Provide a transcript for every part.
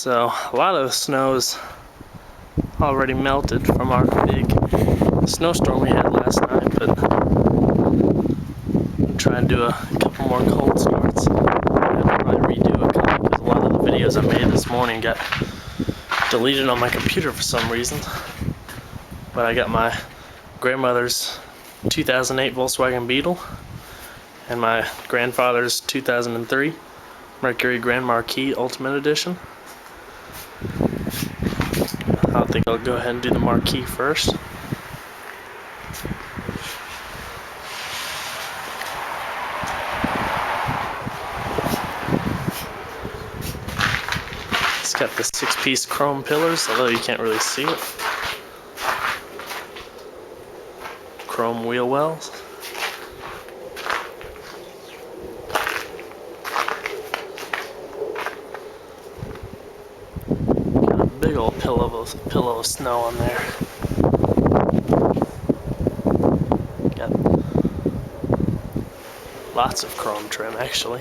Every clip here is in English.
So a lot of the snow's already melted from our big snowstorm we had last night, but I'm trying to do a couple more cold starts. I'll probably redo a couple because a lot of the videos I made this morning got deleted on my computer for some reason. But I got my grandmother's 2008 Volkswagen Beetle and my grandfather's 2003 Mercury Grand Marquis Ultimate Edition. I think I'll go ahead and do the Marquis first. It's got the 6-piece chrome pillars, although you can't really see it. Chrome wheel wells. Got a big old pillow of snow on there. Got lots of chrome trim actually.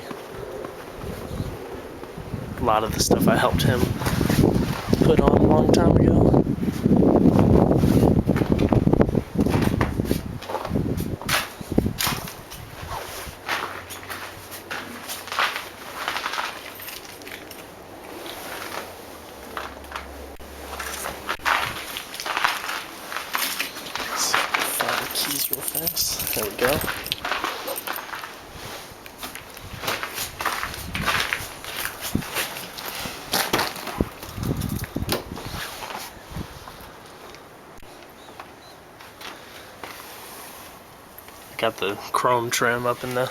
A lot of the stuff I helped him put on a long time ago. Find the keys real fast. There we go. Got the chrome trim up in the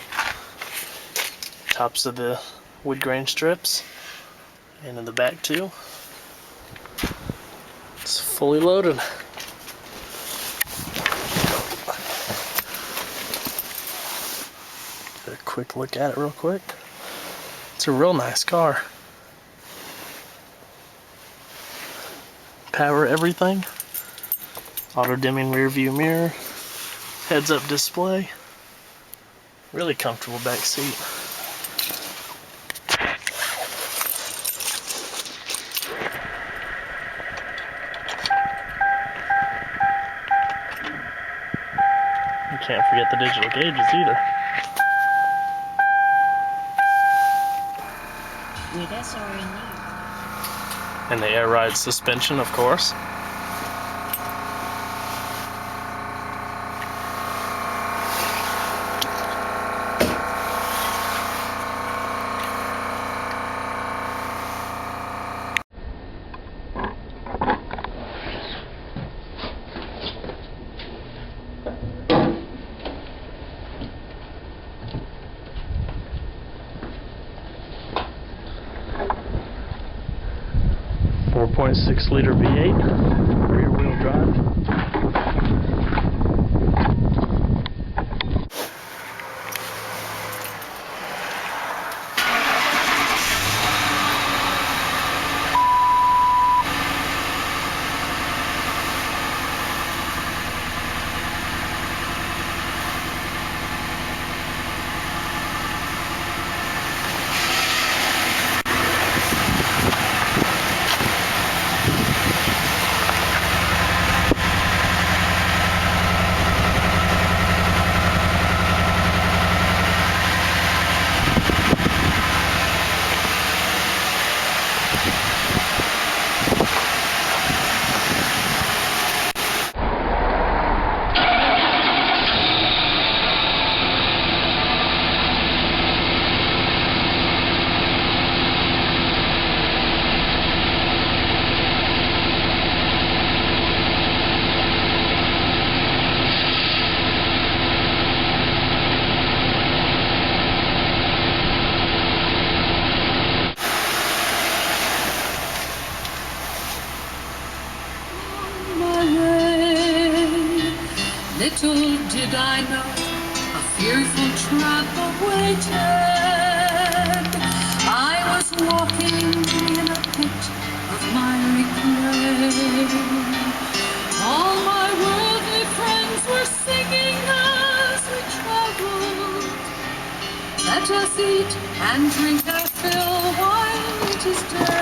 tops of the wood grain strips and in the back too. It's fully loaded. Get a quick look at it real quick. It's a real nice car. Power everything. Auto dimming rear view mirror. Heads-up display. Really comfortable back seat. You can't forget the digital gauges either. With SR in need. And the air ride suspension, of course. .6 liter V8, rear wheel drive. Little did I know a fearful trap awaited. I was walking in a pit of miry clay. All my worldly friends were singing as we traveled. Let us eat and drink our fill while it is day.